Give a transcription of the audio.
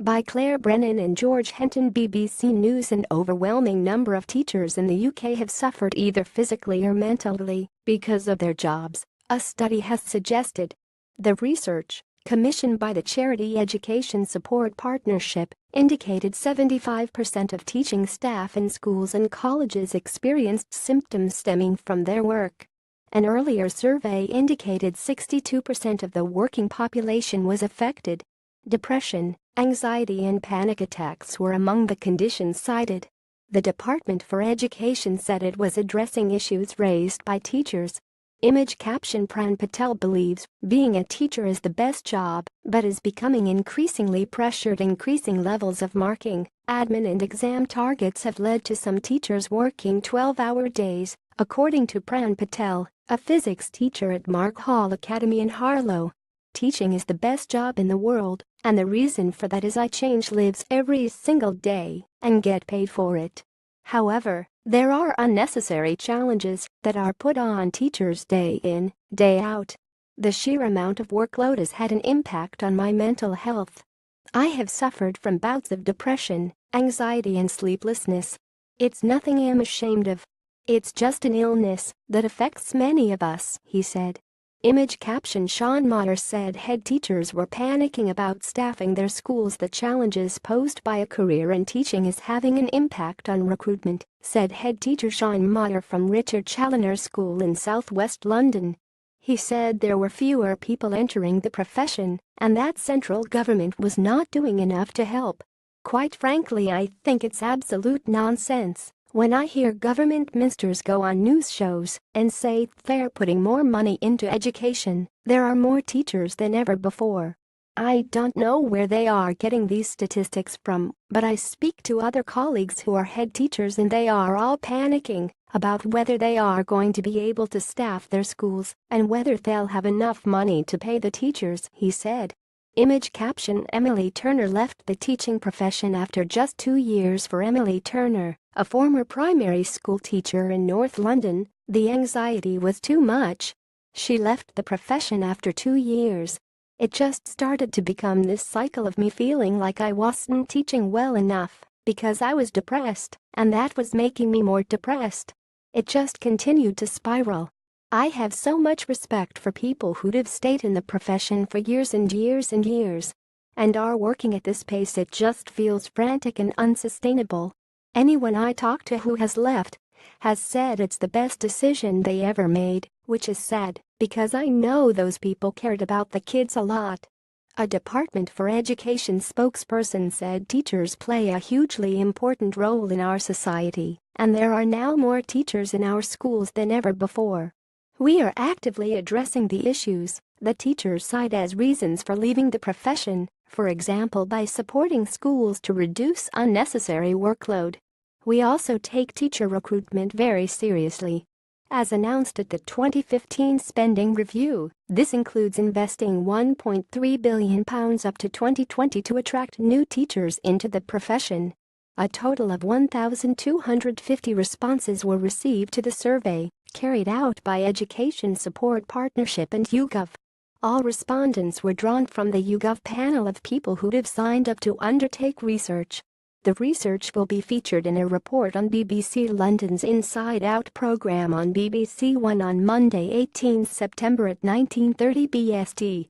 by Claire Brennan and George Henton. BBC News. An overwhelming number of teachers in the UK have suffered either physically or mentally because of their jobs, a study has suggested. The research, commissioned by the charity Education Support Partnership, indicated 75% of teaching staff in schools and colleges experienced symptoms stemming from their work. An earlier survey indicated 62% of the working population was affected. Depression, anxiety and panic attacks were among the conditions cited. The Department for Education said it was addressing issues raised by teachers. Image caption: Pran Patel believes being a teacher is the best job but is becoming increasingly pressured. Increasing levels of marking, admin and exam targets have led to some teachers working 12-hour days, according to Pran Patel, a physics teacher at Mark Hall Academy in Harlow. Teaching is the best job in the world, and the reason for that is I change lives every single day and get paid for it. However, there are unnecessary challenges that are put on teachers day in, day out. The sheer amount of workload has had an impact on my mental health. I have suffered from bouts of depression, anxiety and sleeplessness. It's nothing I'm ashamed of. It's just an illness that affects many of us, he said. Image caption: Sean Motter said head teachers were panicking about staffing their schools. The challenges posed by a career in teaching is having an impact on recruitment, said head teacher Sean Motter from Richard Challoner School in southwest London. He said there were fewer people entering the profession and that central government was not doing enough to help. Quite frankly, I think it's absolute nonsense when I hear government ministers go on news shows and say they're putting more money into education. There are more teachers than ever before. I don't know where they are getting these statistics from, but I speak to other colleagues who are head teachers and they are all panicking about whether they are going to be able to staff their schools and whether they'll have enough money to pay the teachers, he said. Image caption: Emily Turner left the teaching profession after just 2 years. For Emily Turner, a former primary school teacher in North London, the anxiety was too much. She left the profession after 2 years. It just started to become this cycle of me feeling like I wasn't teaching well enough because I was depressed, and that was making me more depressed. It just continued to spiral. I have so much respect for people who've stayed in the profession for years and years and years and are working at this pace. It just feels frantic and unsustainable. Anyone I talk to who has left has said it's the best decision they ever made, which is sad because I know those people cared about the kids a lot. A Department for Education spokesperson said teachers play a hugely important role in our society, and there are now more teachers in our schools than ever before. We are actively addressing the issues that teachers cite as reasons for leaving the profession, for example by supporting schools to reduce unnecessary workload. We also take teacher recruitment very seriously. As announced at the 2015 spending review, this includes investing £1.3 billion up to 2020 to attract new teachers into the profession. A total of 1,250 responses were received to the survey, carried out by Education Support Partnership and YouGov. All respondents were drawn from the YouGov panel of people who'd signed up to undertake research. The research will be featured in a report on BBC London's Inside Out programme on BBC One on Monday 18 September at 19:30 BST.